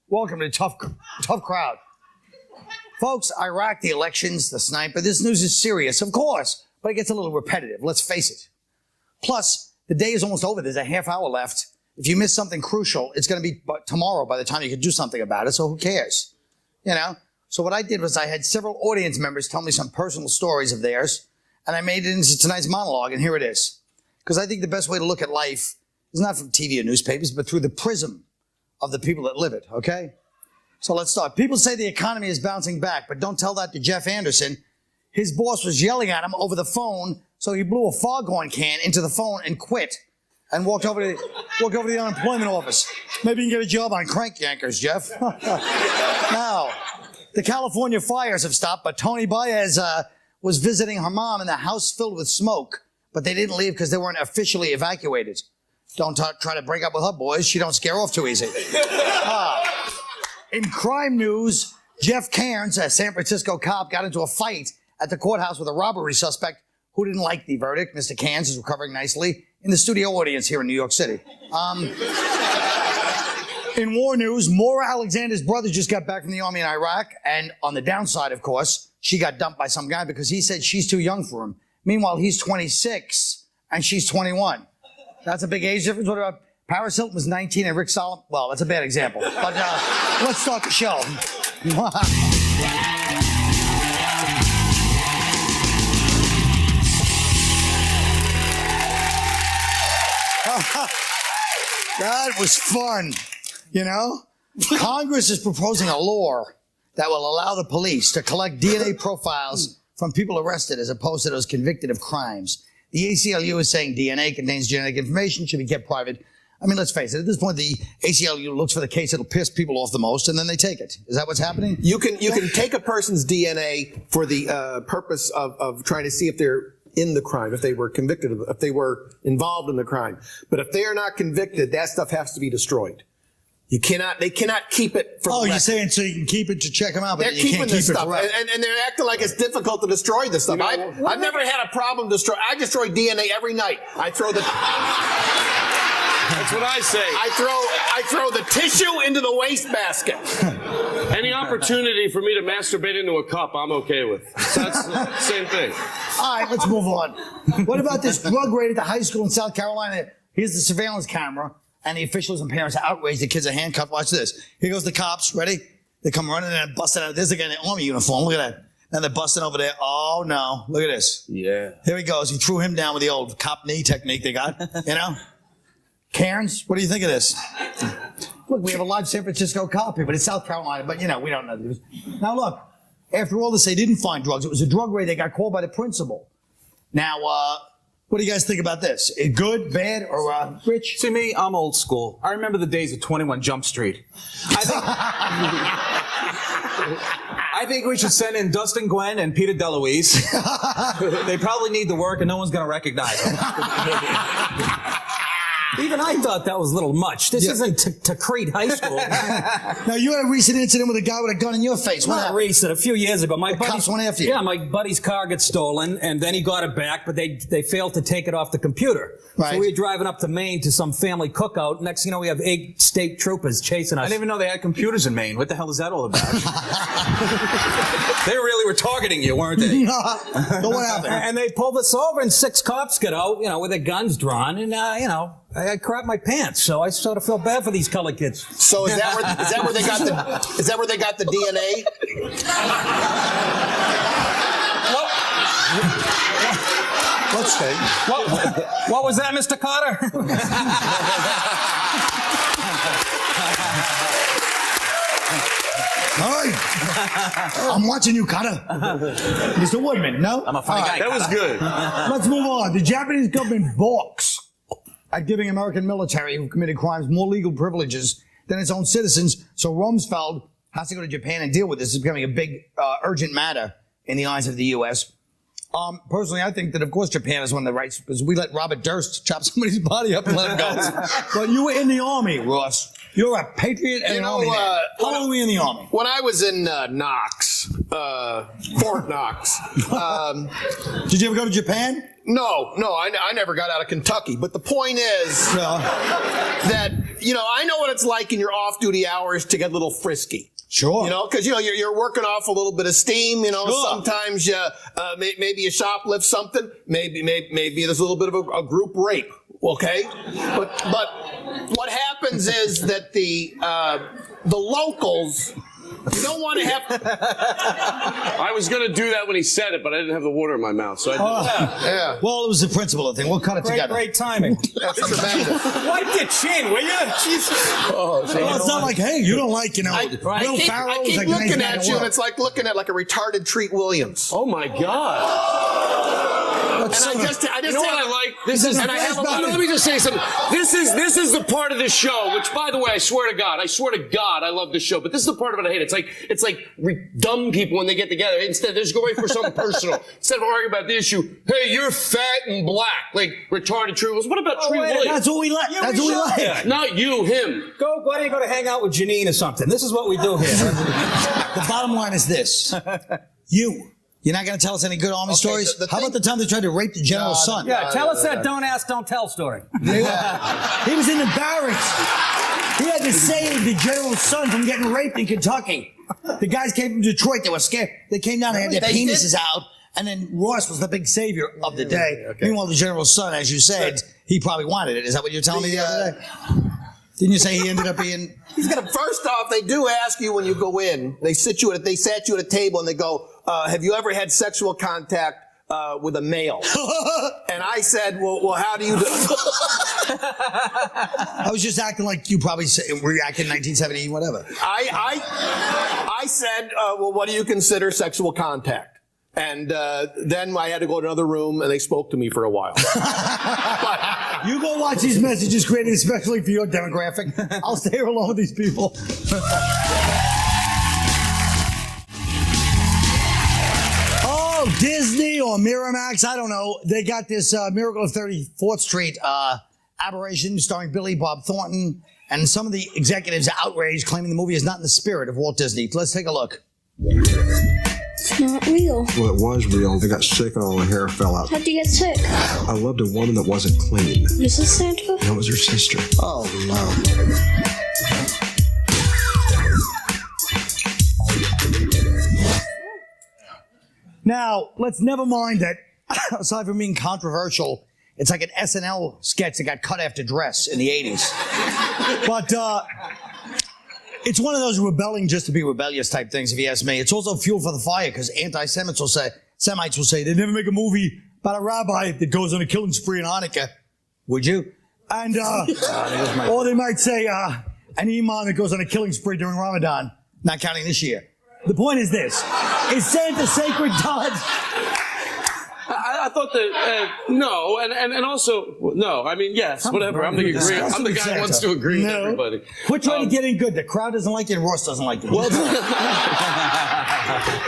Welcome to Tough Crowd. Folks, Iraq, the elections, the sniper, this news is serious, of course, but it gets a little repetitive, let's face it. Plus, the day is almost over. There's a half hour left. If you miss something crucial, it's going to be tomorrow by the time you can do something about it, so who cares? You know? So what I did was I had several audience members tell me some personal stories of theirs, and I made it into tonight's monologue, and here it is. Because I think the best way to look at life is not from TV or newspapers, but through the prism of the people that live it, okay? So let's start. People say the economy is bouncing back, but don't tell that to Jeff Anderson. His boss was yelling at him over the phone, so he blew a foghorn can into the phone and quit and walked over to the unemployment office. Maybe you can get a job on Crank Yankers, Jeff. Now, the California fires have stopped, but Tony Baez was visiting her mom in the house filled with smoke, but they didn't leave because they weren't officially evacuated. Don't try to break up with her, boys. She don't scare off too easy. In crime news, Jeff Cairns, a San Francisco cop, got into a fight at the courthouse with a robbery suspect who didn't like the verdict. Mr. Cairns is recovering nicely in the studio audience here in New York City. In war news, Maura Alexander's brother just got back from the army in Iraq, and on the downside, of course, she got dumped by some guy because he said she's too young for him. Meanwhile, he's 26 and she's 21. That's a big age difference. What about Paris Hilton was 19 and Rick Solomon? Well, that's a bad example. But let's start the show. That was fun, you know? Congress is proposing a law that will allow the police to collect DNA profiles from people arrested as opposed to those convicted of crimes. The ACLU is saying DNA contains genetic information, should be kept private. I mean, let's face it, at this point, the ACLU looks for the case that'll piss people off the most, and then they take it. Is that what's happening? You can take a person's DNA for the purpose of trying to see if they're in the crime, if they were convicted of, if they were involved in the crime. But if they are not convicted, that stuff has to be destroyed. They cannot keep it for you're saying so you can keep it to check them out, but they're you keeping can't this keep stuff, and they're acting like it's difficult to destroy this stuff. I've never had a problem I destroy DNA every night. I throw the... That's what I say. I throw the tissue into the wastebasket. Any opportunity for me to masturbate into a cup, I'm okay with. So that's the same thing. All right, let's move on. What about this drug raid at the high school in South Carolina? Here's the surveillance camera, and the officials and parents are outraged. The kids are handcuffed. Watch this. Here goes the cops. Ready? They come running and busting out. There's a guy in the army uniform. Look at that. And they're busting over there. Oh, no. Look at this. Yeah. Here he goes. He threw him down with the old cop knee technique they got, you know? Cairns, what do you think of this? Look, we have a live San Francisco cop here, but it's South Carolina, but, you know, we don't know the news. Now, look, after all this, they didn't find drugs. It was a drug raid. They got called by the principal. Now, what do you guys think about this? Good, bad, or Rich? See, me, I'm old school. I remember the days of 21 Jump Street. I think we should send in Dustin Gwen and Peter DeLuise. They probably need the work, and no one's going to recognize them. Even I thought that was a little much. This isn't Crete High School. Now, you had a recent incident with a guy with a gun in your face. What happened? Not recent. A few years ago. My cops went after you. Yeah, my buddy's car got stolen, and then he got it back, but they failed to take it off the computer. Right. So we were driving up to Maine to some family cookout. Next thing you know, we have 8 state troopers chasing us. I didn't even know they had computers in Maine. What the hell is that all about? They really were targeting you, weren't they? But what happened? And they pulled us over, and 6 cops got out, you know, with their guns drawn, and, you know, I crapped my pants, so I sort of feel bad for these colored kids. So is that where they got the DNA? Let's see. What was that, Mr. Carter? All right. I'm watching you, Carter. Mr. Woodman, no? I'm a funny guy. That was good. Let's move on. The Japanese government balks at giving American military who committed crimes more legal privileges than its own citizens. So Rumsfeld has to go to Japan and deal with this. It's becoming a big, urgent matter in the eyes of the U.S. Personally, I think that, of course, Japan is one of the rights because we let Robert Durst chop somebody's body up and let him go. But you were in the Army, Ross. You're a patriot and an army man. How long were you in the Army? When I was in Knox, Fort Knox. Did you ever go to Japan? No, I never got out of Kentucky. But the point is that you know, I know what it's like in your off-duty hours to get a little frisky. Sure. You know, because, you know, you're working off a little bit of steam, you know, Sure. sometimes maybe you shoplift something, maybe there's a little bit of a group rape, okay? But what happens is that the locals, you don't want to have... I was going to do that when he said it, but I didn't have the water in my mouth, so I didn't. Yeah. Well, it was the principle of the thing. We'll cut it together. Great timing. That's tremendous. Wipe your chin, will you? Jesus. Well, it's not like, hey, you don't like, you know, Will Ferrell. I is keep like looking nice at guy you, to and work. it's like looking at like a retarded Treat Williams. Oh, my God. And I just You know what I like? This is, and I have a lot. Let me just say something. This is the part of the show, which, by the way, I swear to God, I love this show. But this is the part of it I hate. It's like dumb people when they get together. Instead, they just go right for something personal. Instead of arguing about the issue, hey, you're fat and black, like retarded Tree Williams. What about Tree Williams? That's what we like. That's what we like. Not you, him. Why don't you go to hang out with Janine or something? This is what we do here. The bottom line is this. You're not going to tell us any good Army stories? How about the time they tried to rape the general's son? Yeah, tell us that don't ask, don't tell story. He was in the barracks. He had to save the general's son from getting raped in Kentucky. The guys came from Detroit. They were scared. They came down and had their penises out. And then Ross was the big savior of the day. Okay. Meanwhile, the general's son, as you said, he probably wanted it. Is that what you're telling me the other day? Didn't you say he ended up being... First off, they do ask you when you go in. They sat you at a table and they go, have you ever had sexual contact with a male? And I said, well, how do you do? I was just acting like you probably reacted in 1970, whatever. I said, well, what do you consider sexual contact? And then I had to go to another room, and they spoke to me for a while. But you go watch these messages created especially for your demographic. I'll stay here alone with these people. Oh, Disney or Miramax, I don't know. They got this Miracle of 34th Street aberration starring Billy Bob Thornton, and some of the executives are outraged, claiming the movie is not in the spirit of Walt Disney. Let's take a look. It's not real. Well, it was real. I got sick and all my hair fell out. How'd you get sick? I loved a woman that wasn't clean. Was this Santa? That was her sister. Oh, no. Now, let's never mind that, aside from being controversial, it's like an SNL sketch that got cut after Dress in the 80s. But it's one of those rebelling just to be rebellious type things, if you ask me. It's also fuel for the fire, because anti-Semites will say, they'd never make a movie about a rabbi that goes on a killing spree in Hanukkah. Would you? And, or they might say, an imam that goes on a killing spree during Ramadan, not counting this year. The point is this. Is Santa sacred, Todd? I thought that, no, and also, no, I mean, yes, whatever. I'm the guy who wants to agree with everybody. Quit trying to get in good. The crowd doesn't like it, and Ross doesn't like it. Well, no,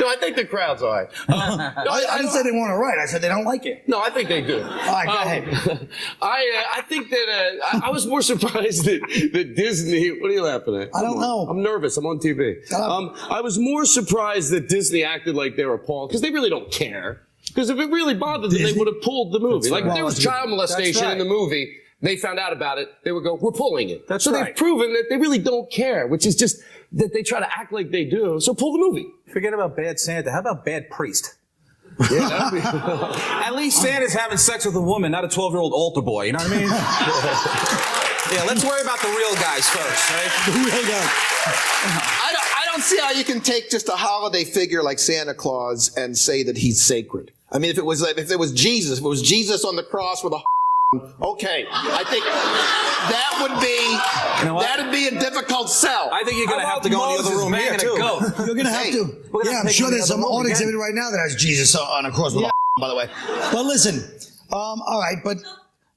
I think the crowd's all right. I didn't say they weren't all right. I said they don't like it. No, I think they do. All right, go ahead. I think that I was more surprised that Disney. What are you laughing at? I don't know. I'm nervous. I'm on TV. I was more surprised that Disney acted like they were appalled, because they really don't care. Because if it really bothered them, they would have pulled the movie. Like, if there was child molestation in the movie, they found out about it, they would go, we're pulling it. So they've proven that they really don't care, which is just that they try to act like they do. So pull the movie. Forget about bad Santa. How about bad priest? Yeah, that'd be... At least Santa's having sex with a woman, not a 12-year-old altar boy. You know what I mean? Yeah, let's worry about the real guys first, right? The real guys. I don't see how you can take just a holiday figure like Santa Claus and say that he's sacred. I mean, if it was Jesus on the cross with a okay, I think that'd be a difficult sell. I think you're going to have to go in the other room here, too. You're going to have to. Yeah, I'm sure there's some art exhibit right now that has Jesus on a cross with a by the way. But listen, all right, but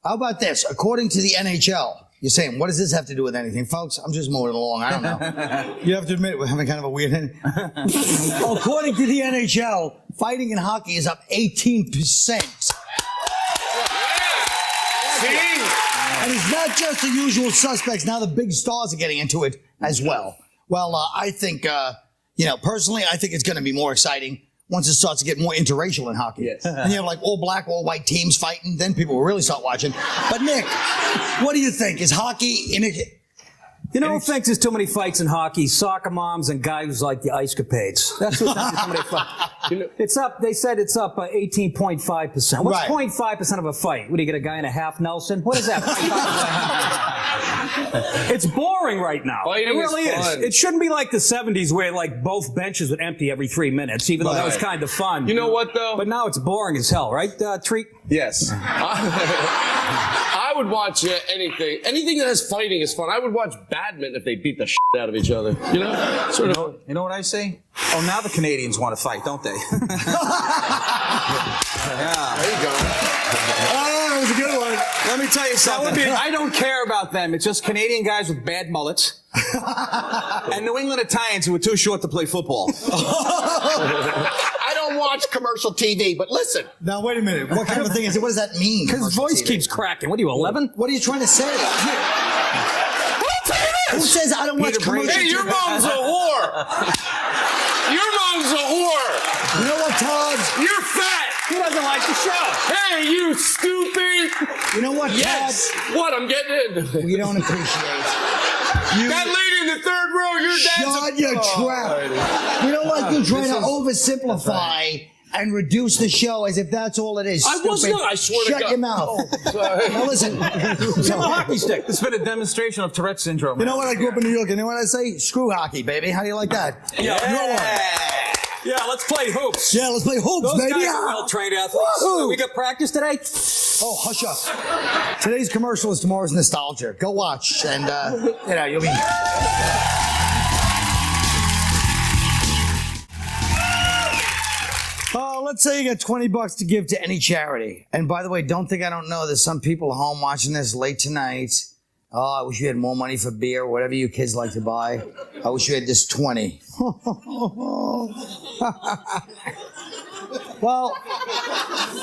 how about this? According to the NHL, you're saying, what does this have to do with anything? Folks, I'm just moving along. I don't know. You have to admit, we're having kind of a weird... According to the NHL, fighting in hockey is up 18%. And it's not just the usual suspects. Now the big stars are getting into it as well. Well, I think, personally, I think it's going to be more exciting once it starts to get more interracial in hockey. Yes. And you have like all black, all white teams fighting, then people will really start watching. But Nick, what do you think? Is hockey You know who thinks there's too many fights in hockey? Soccer moms and guys who like the ice capades. That's who thinks there's too many fights. It's up, they said it's up 18.5%. What's Right. 0.5% of a fight? What, do you get a guy in a half Nelson? What is that? It's boring right now. Fighting It really is is. fun. It shouldn't be like the 70s where like both benches would empty every 3 minutes, even though that was kind of fun. You know what, though? But now it's boring as hell, right, Treat? Yes. I would watch anything. Anything that has fighting is fun. I would watch badminton if they beat the shit out of each other. You know? Sort of. You know what I say? Oh, now the Canadians want to fight, don't they? There you go. Oh, that was a good one. Let me tell you something. I don't care about them. It's just Canadian guys with bad mullets and New England Italians who are too short to play football. I don't watch commercial TV, but listen. Now, wait a minute. What kind of thing is it? What does that mean? His commercial voice TV? keeps cracking. What are you, 11? What are you trying to say? Who says I don't watch commercial Hey, your TV? mom's a whore. Your mom's a whore. You know what, Todd? You're fat. He doesn't like the show. Hey, you stupid. You know what, Yes. What? I'm getting Todd? in. We don't appreciate. That lady in the third row, your dad's Shut your trap. You know what? You're trying to oversimplify and reduce the show as if that's all it is. I was Stupid. not. I swear to Shut God. your mouth. Now listen. Give him a hockey stick. It's been a demonstration of Tourette's syndrome. You know what? I grew up in New York. You know what I say? Screw hockey, baby. How do you like that? Yeah. You're one. Yeah, let's play hoops. Yeah, let's play hoops, Those baby. guys are well-trained athletes. Woohoo. We got practice today? Oh, hush up. Today's commercial is tomorrow's nostalgia. Go watch, and you'll be. Let's say you got $20 to give to any charity. And by the way, don't think I don't know. There's some people at home watching this late tonight. Oh, I wish you had more money for beer, whatever you kids like to buy. I wish you had just 20. Well,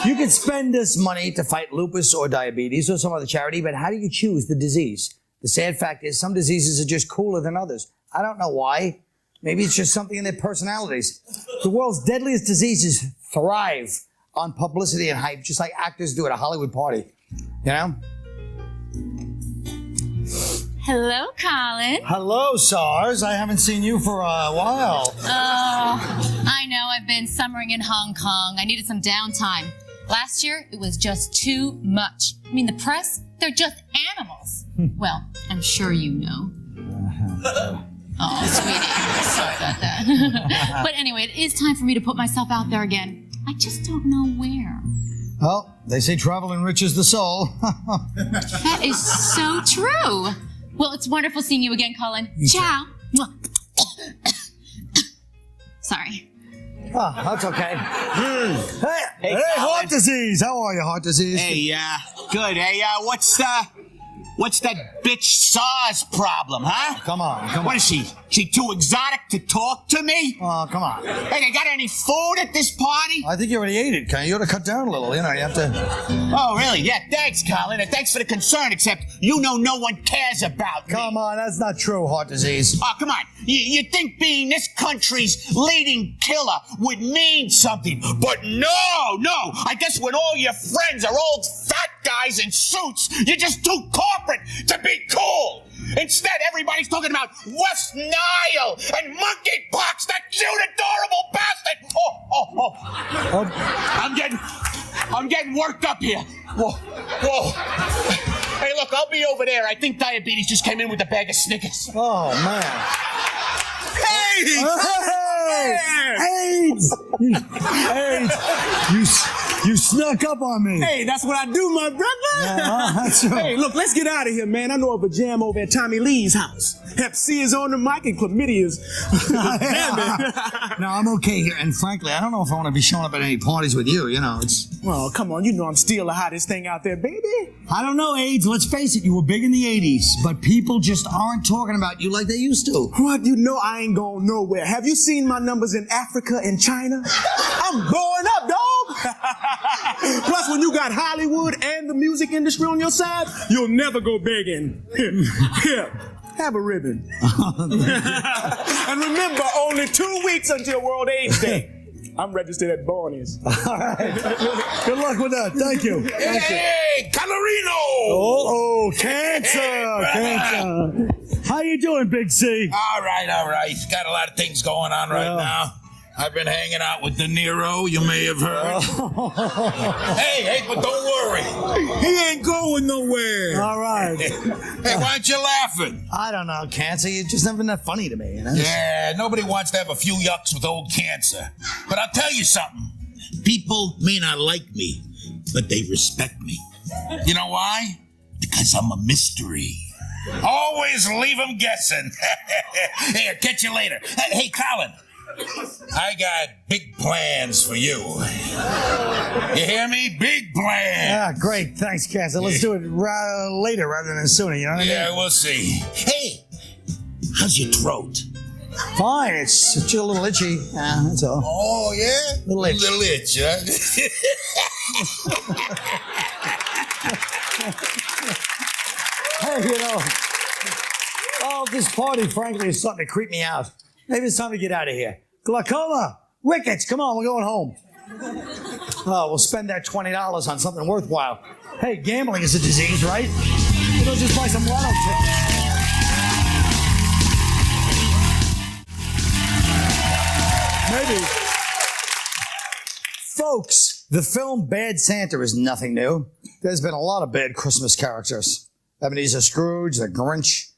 you could spend this money to fight lupus or diabetes or some other charity, but how do you choose the disease? The sad fact is some diseases are just cooler than others. I don't know why. Maybe it's just something in their personalities. The world's deadliest diseases thrive on publicity and hype, just like actors do at a Hollywood party. You know? Hello, Colin. Hello, SARS. I haven't seen you for a while. Oh, I know. I've been summering in Hong Kong. I needed some downtime. Last year, it was just too much. I mean, the press, they're just animals. Well, I'm sure you know. Oh, sweetie. Sorry about that. But anyway, it is time for me to put myself out there again. I just don't know where. Well, they say travel enriches the soul. That is so true. Well, it's wonderful seeing you again, Colin. Ciao. Mwah. Sorry. Oh, that's okay. Hey, heart disease. How are you, heart disease? Hey, good. Hey, what's that bitch SARS problem, huh? Come on. What is she? She too exotic to talk to me? Oh, come on. Hey, they got any food at this party? I think you already ate it. You ought to cut down a little. You have to. Oh, really? Yeah, thanks, Colin. And thanks for the concern, except you know no one cares about me. Come on, that's not true, heart disease. Oh, come on. You think being this country's leading killer would mean something. But no. I guess when all your friends are old fat guys in suits, you're just too corporate to be cool. Instead, everybody's talking about West Nile and monkeypox, that cute, adorable bastard. Oh. I'm getting worked up here. Whoa. Hey, look, I'll be over there. I think diabetes just came in with a bag of Snickers. Oh, man. Hey! AIDS! You snuck up on me. Hey, that's what I do, my brother. That's right. Hey, look, let's get out of here, man. I know of a jam over at Tommy Lee's house. Hep C is on the mic and chlamydia's jamming. No, I'm okay here. And frankly, I don't know if I want to be showing up at any parties with you. It's. Well, come on. You know I'm still the hottest thing out there, baby. I don't know, AIDS. Let's face it. You were big in the 80s, but people just aren't talking about you like they used to. What? You know I ain't going nowhere. Have you seen my numbers in Africa and China? I'm blowing up, dog. Plus, when you got Hollywood and the music industry on your side, you'll never go begging. Here, have a ribbon. And remember, only 2 weeks until World AIDS Day. I'm registered at Barney's. All right. Good luck with that. Thank you. Hey, Calorino! Oh, cancer. How you doing, Big C? All right. Got a lot of things going on right now. I've been hanging out with De Niro, you may have heard. Hey, but don't worry. He ain't going nowhere. All right. Hey, why aren't you laughing? I don't know, Cancer. You're just never that funny to me. You know? Yeah, nobody wants to have a few yucks with old Cancer. But I'll tell you something. People may not like me, but they respect me. You know why? Because I'm a mystery. Always leave them guessing. Here, catch you later. Hey, Colin. I got big plans for you. You hear me? Big plans. Yeah, great. Thanks, Cancer. Let's do it later rather than sooner, you know what I mean? Yeah, we'll see. Hey, how's your throat? Fine. It's just a little itchy. Yeah, that's all. Oh, yeah? Little itch. Little itch, huh? Hey, you know, all this party, frankly, is starting to creep me out. Maybe it's time to get out of here. Glaucoma, rickets, come on, we're going home. Oh, we'll spend that $20 on something worthwhile. Hey, gambling is a disease, right? We'll just buy some lotto tickets. Maybe. Folks, the film Bad Santa is nothing new. There's been a lot of bad Christmas characters. Ebenezer Scrooge, the Grinch.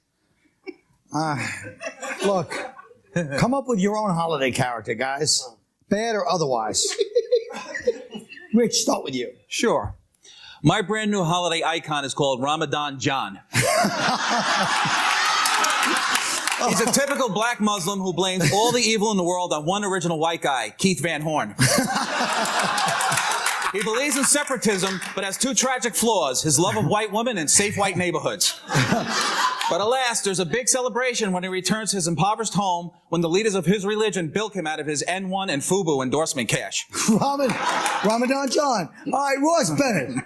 Look, come up with your own holiday character, guys. Bad or otherwise. Rich, start with you. Sure. My brand new holiday icon is called Ramadan John. He's a typical black Muslim who blames all the evil in the world on one original white guy, Keith Van Horn. He believes in separatism, but has two tragic flaws, his love of white women and safe white neighborhoods. But alas, there's a big celebration when he returns to his impoverished home when the leaders of his religion bilk him out of his N1 and FUBU endorsement cash. Ramadan John. All right, Ross Bennett.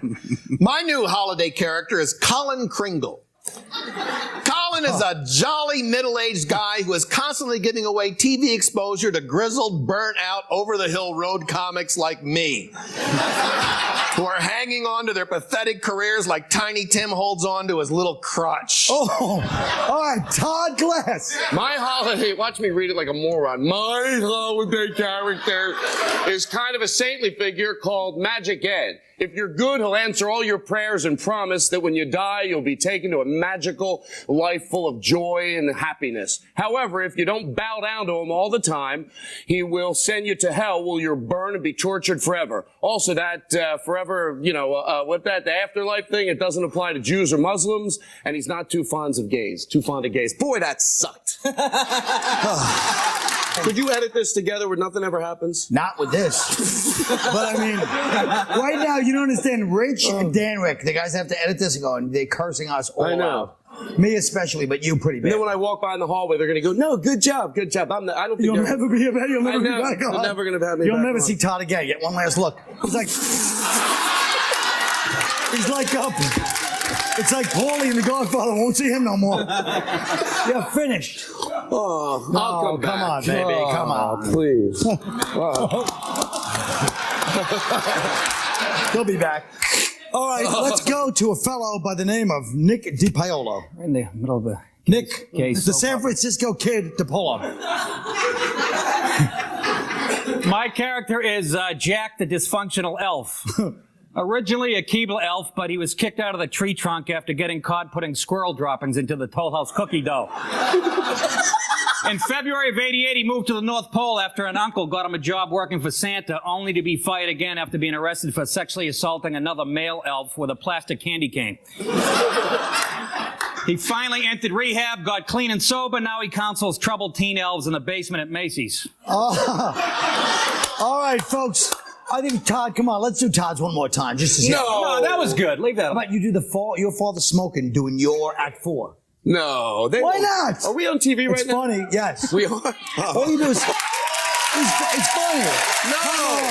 My new holiday character is Colin Kringle. Colin is a jolly middle-aged guy who is constantly giving away TV exposure to grizzled, burnt-out, over-the-hill road comics like me, who are hanging on to their pathetic careers like Tiny Tim holds on to his little crotch. Oh, all right, Todd Glass. My holiday, watch me read it like a moron. My holiday character is kind of a saintly figure called Magic Ed. If you're good, he'll answer all your prayers and promise that when you die, you'll be taken to a magical life full of joy and happiness. However, if you don't bow down to him all the time, he will send you to hell where you'll burn and be tortured forever. Also, that forever, the afterlife thing, it doesn't apply to Jews or Muslims, and he's not too fond of gays. Boy, that sucked. Could you edit this together where nothing ever happens? Not with this. But I mean, right now, you don't understand. Rich and Danrick, the guys have to edit this and go, and they're cursing us all out. Me especially, but you pretty bad. And then when I walk by in the hallway, they're going to go, no, good job. I don't think You'll never be back. You'll never be back on. You're never going to have me You'll back never on. see Todd again. Get one last look. He's like, it's like Paulie and the Godfather. Won't see him no more. You're finished. Oh, No, I'll come back. come on, baby. Come on. Please. He'll be back. All right, let's go to a fellow by the name of Nick DiPaolo. In the middle of the Nick, case. the San Francisco Kid DiPaolo. My character is Jack the Dysfunctional Elf. Originally a Keebler elf, but he was kicked out of the tree trunk after getting caught putting squirrel droppings into the Toll House cookie dough. In February of '88, he moved to the North Pole after an uncle got him a job working for Santa, only to be fired again after being arrested for sexually assaulting another male elf with a plastic candy cane. He finally entered rehab, got clean and sober. Now he counsels troubled teen elves in the basement at Macy's. All right, folks. I think Todd, come on, let's do Todd's one more time, just to see. No, that was good. Leave that. How about you do your father smoking, doing your Act 4? No. Why not? Are we on TV right now? It's funny, yes. We are? All you do is, it's funny. No.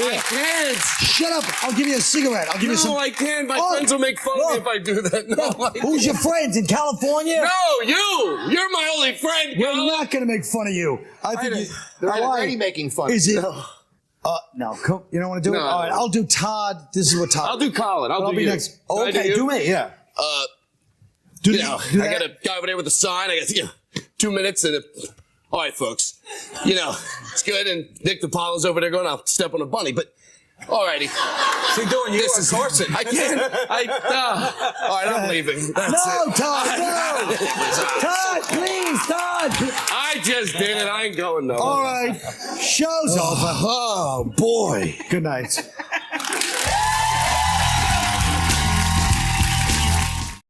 I can't. Shut up. I'll give you a cigarette. I'll give you some. No, I can't. My friends will make fun of me if I do that. No, Who's your friends in California? No, you. You're my only friend. We're not going to make fun of you. I think They're already making fun. Is it? No. You don't want to do it? No. All right, I'll do Todd. This is what Todd. I'll do Colin. I'll do be you. next. Can I Okay, do do me, yeah. I got a guy over there with a sign. I got 2 minutes and all right, folks. It's good. And Nick the Apollo's over there going, I'll step on a bunny, but all righty. What's he doing? You are Corson. I can't. All right, I'm leaving. That's No, it. Todd, no. Todd, please, Todd. I just did it. I ain't going nowhere. All right. Show's over. Oh, boy. Good night.